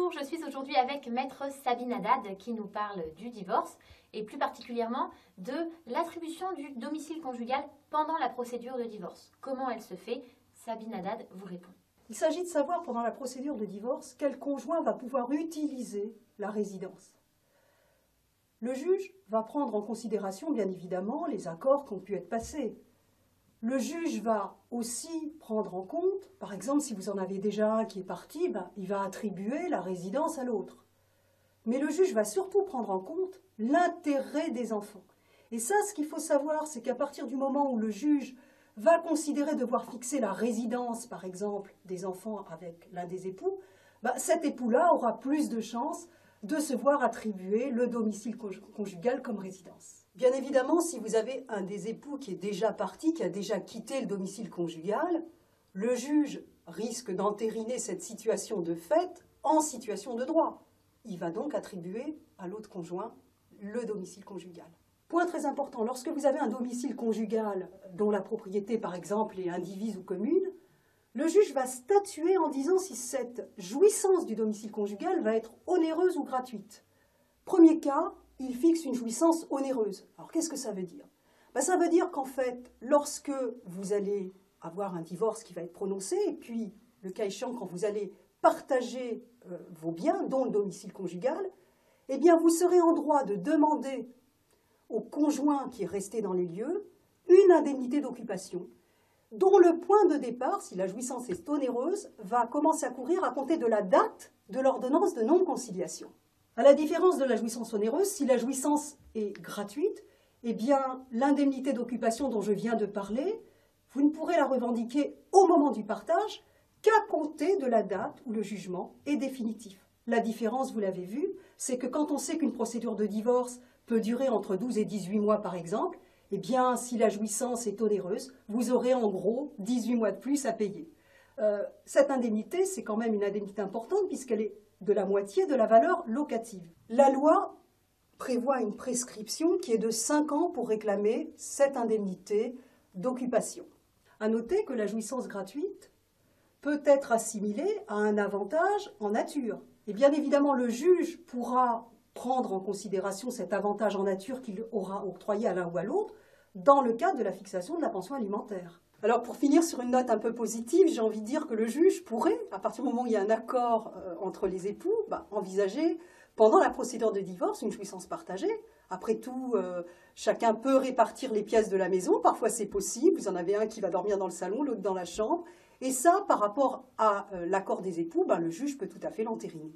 Bonjour, je suis aujourd'hui avec Maître Sabine Haddad qui nous parle du divorce et plus particulièrement de l'attribution du domicile conjugal pendant la procédure de divorce. Comment elle se fait? Sabine Haddad vous répond. Il s'agit de savoir pendant la procédure de divorce quel conjoint va pouvoir utiliser la résidence. Le juge va prendre en considération bien évidemment les accords qui ont pu être passés. Le juge va aussi prendre en compte, par exemple, si vous en avez déjà un qui est parti, il va attribuer la résidence à l'autre. Mais le juge va surtout prendre en compte l'intérêt des enfants. Et ça, ce qu'il faut savoir, c'est qu'à partir du moment où le juge va considérer devoir fixer la résidence, par exemple, des enfants avec l'un des époux, cet époux-là aura plus de chances de se voir attribuer le domicile conjugal comme résidence. Bien évidemment, si vous avez un des époux qui est déjà parti, qui a déjà quitté le domicile conjugal, le juge risque d'entériner cette situation de fait en situation de droit. Il va donc attribuer à l'autre conjoint le domicile conjugal. Point très important, lorsque vous avez un domicile conjugal dont la propriété, par exemple, est indivise ou commune, le juge va statuer en disant si cette jouissance du domicile conjugal va être onéreuse ou gratuite. Premier cas, il fixe une jouissance onéreuse. Alors qu'est-ce que ça veut dire? Ça veut dire qu'en fait, lorsque vous allez avoir un divorce qui va être prononcé, et puis, le cas échéant, quand vous allez partager vos biens, dont le domicile conjugal, eh bien, vous serez en droit de demander au conjoint qui est resté dans les lieux une indemnité d'occupation, dont le point de départ, si la jouissance est onéreuse, va commencer à courir à compter de la date de l'ordonnance de non-conciliation. À la différence de la jouissance onéreuse, si la jouissance est gratuite, eh bien, l'indemnité d'occupation dont je viens de parler, vous ne pourrez la revendiquer au moment du partage qu'à compter de la date où le jugement est définitif. La différence, vous l'avez vu, c'est que quand on sait qu'une procédure de divorce peut durer entre 12 et 18 mois par exemple, eh bien, si la jouissance est onéreuse, vous aurez en gros 18 mois de plus à payer. Cette indemnité, c'est quand même une indemnité importante puisqu'elle est de la moitié de la valeur locative. La loi prévoit une prescription qui est de 5 ans pour réclamer cette indemnité d'occupation. À noter que la jouissance gratuite peut être assimilée à un avantage en nature. Et bien évidemment, le juge pourra prendre en considération cet avantage en nature qu'il aura octroyé à l'un ou à l'autre dans le cadre de la fixation de la pension alimentaire. Alors pour finir sur une note un peu positive, j'ai envie de dire que le juge pourrait, à partir du moment où il y a un accord entre les époux, envisager pendant la procédure de divorce une jouissance partagée. Après tout, chacun peut répartir les pièces de la maison, parfois c'est possible, vous en avez un qui va dormir dans le salon, l'autre dans la chambre, et ça par rapport à l'accord des époux, le juge peut tout à fait l'entériner.